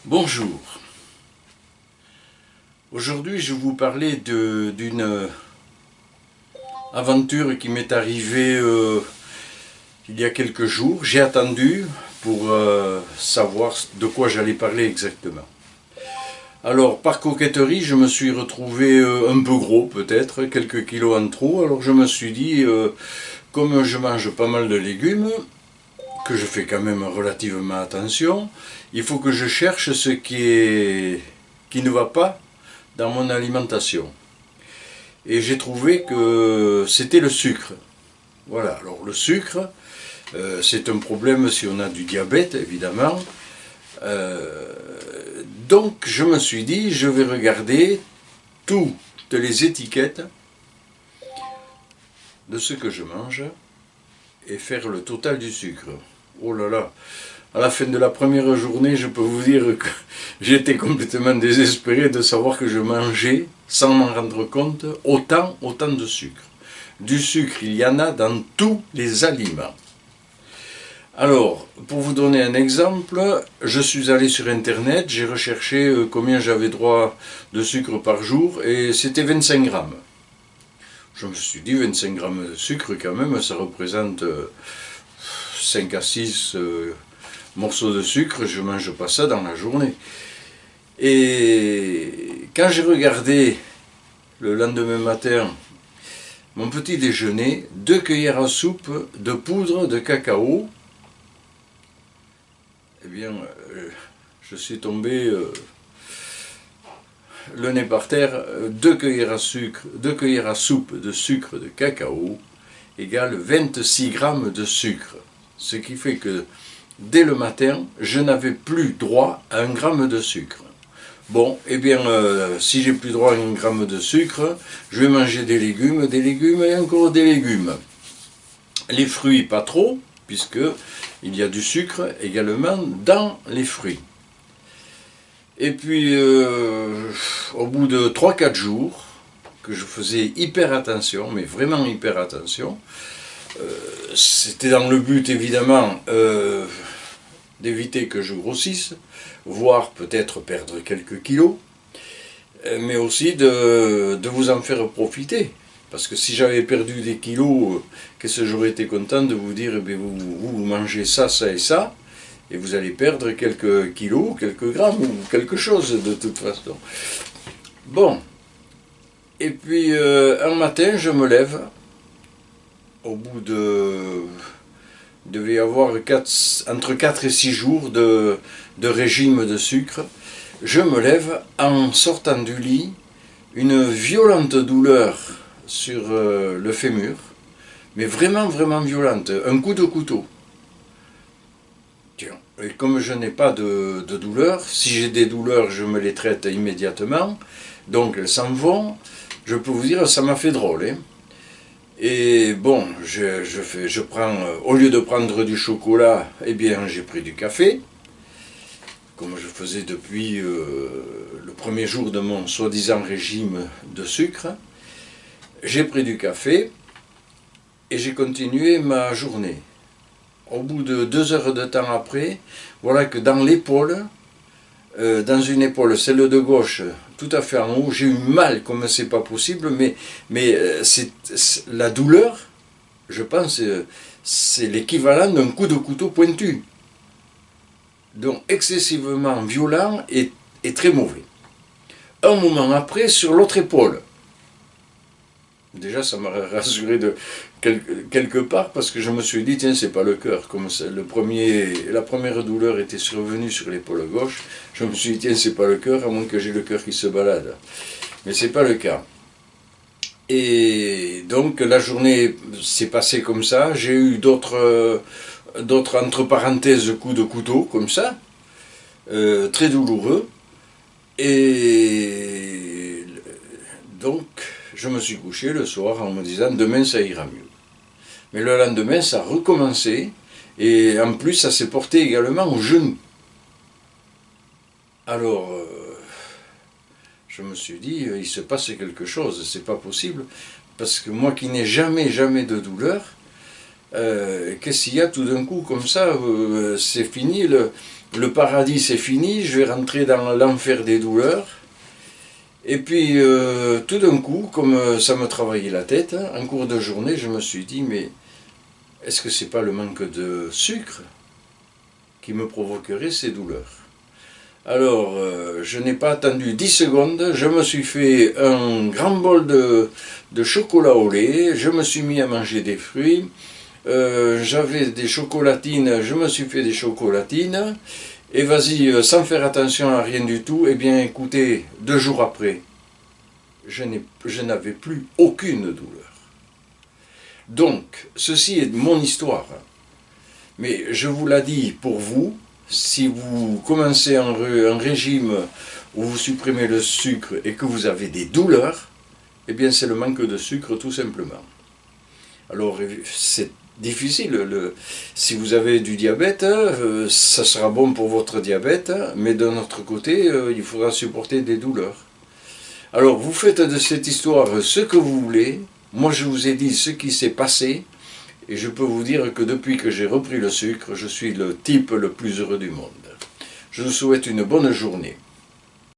Bonjour. Aujourd'hui, je vais vous parler d'une aventure qui m'est arrivée il y a quelques jours. J'ai attendu pour savoir de quoi j'allais parler exactement. Alors, par coquetterie, je me suis retrouvé un peu gros, peut-être, quelques kilos en trop. Alors, je me suis dit, comme je mange pas mal de légumes, que je fais quand même relativement attention, il faut que je cherche ce qui ne va pas dans mon alimentation. Et j'ai trouvé que c'était le sucre. Voilà, alors le sucre, c'est un problème si on a du diabète, évidemment. Euh, donc je me suis dit, je vais regarder toutes les étiquettes de ce que je mange et faire le total du sucre. Oh là là, à la fin de la première journée, je peux vous dire que j'étais complètement désespéré de savoir que je mangeais, sans m'en rendre compte, autant de sucre. Du sucre, il y en a dans tous les aliments. Alors, pour vous donner un exemple, je suis allé sur Internet, j'ai recherché combien j'avais droit de sucre par jour, et c'était 25 grammes. Je me suis dit, 25 grammes de sucre, quand même, ça représente 5 à 6 morceaux de sucre, je ne mange pas ça dans la journée. Et quand j'ai regardé le lendemain matin mon petit déjeuner, 2 cuillères à soupe de poudre de cacao, eh bien, je suis tombé le nez par terre. 2 cuillères à sucre, 2 cuillères à soupe de sucre de cacao égale 26 grammes de sucre. Ce qui fait que dès le matin, je n'avais plus droit à 1 gramme de sucre. Bon, eh bien, si j'ai plus droit à 1 gramme de sucre, je vais manger des légumes et encore des légumes. Les fruits, pas trop, puisque il y a du sucre également dans les fruits. Et puis, au bout de 3-4 jours, que je faisais hyper attention, mais vraiment hyper attention, c'était dans le but évidemment d'éviter que je grossisse, voire peut-être perdre quelques kilos, mais aussi de vous en faire profiter. Parce que si j'avais perdu des kilos, qu'est-ce que j'aurais été content de vous dire, eh bien, vous mangez ça, ça et ça, et vous allez perdre quelques kilos, quelques grammes, ou quelque chose de toute façon. Bon, et puis un matin, je me lève, au bout de... Il devait y avoir entre 4 et 6 jours de régime de sucre. Je me lève en sortant du lit, une violente douleur sur le fémur, mais vraiment, vraiment violente, un coup de couteau. Tiens, et comme je n'ai pas de douleur, si j'ai des douleurs, je me les traite immédiatement, donc elles s'en vont. Je peux vous dire, ça m'a fait drôle, hein. Et bon, je prends, au lieu de prendre du chocolat, eh bien j'ai pris du café, comme je faisais depuis le premier jour de mon soi-disant régime de sucre. J'ai pris du café et j'ai continué ma journée. Au bout de 2 heures de temps après, voilà que dans l'épaule, dans une épaule, celle de gauche, tout à fait en haut, j'ai eu mal comme c'est pas possible, mais c'est la douleur, je pense, c'est l'équivalent d'un coup de couteau pointu. Donc excessivement violent et très mauvais. Un moment après, sur l'autre épaule, déjà ça m'a rassuré de quelque part parce que je me suis dit tiens c'est pas le cœur, comme la première douleur était survenue sur l'épaule gauche, je me suis dit tiens c'est pas le cœur à moins que j'ai le cœur qui se balade, mais c'est pas le cas. Et donc la journée s'est passée comme ça, j'ai eu d'autres entre parenthèses coups de couteau comme ça, très douloureux, et donc je me suis couché le soir en me disant demain ça ira mieux. Mais le lendemain ça a recommencé et en plus ça s'est porté également au genou. Alors je me suis dit il se passe quelque chose, c'est pas possible parce que moi qui n'ai jamais de douleur, qu'est-ce qu'il y a tout d'un coup comme ça, c'est fini, le paradis c'est fini, je vais rentrer dans l'enfer des douleurs. Et puis tout d'un coup, comme ça me travaillait la tête, en cours de journée, je me suis dit, mais est-ce que c'est pas le manque de sucre qui me provoquerait ces douleurs? Alors, je n'ai pas attendu 10 secondes, je me suis fait un grand bol de chocolat au lait, je me suis mis à manger des fruits, j'avais des chocolatines, je me suis fait des chocolatines, et vas-y, sans faire attention à rien du tout, eh bien écoutez, 2 jours après, je n'avais plus aucune douleur. Donc, ceci est mon histoire. Mais je vous l'ai dit pour vous, si vous commencez un régime où vous supprimez le sucre et que vous avez des douleurs, eh bien c'est le manque de sucre tout simplement. Alors c'est difficile, si vous avez du diabète, ça sera bon pour votre diabète, mais d'un autre côté, il faudra supporter des douleurs. Alors vous faites de cette histoire ce que vous voulez, moi je vous ai dit ce qui s'est passé, et je peux vous dire que depuis que j'ai repris le sucre, je suis le type le plus heureux du monde. Je vous souhaite une bonne journée.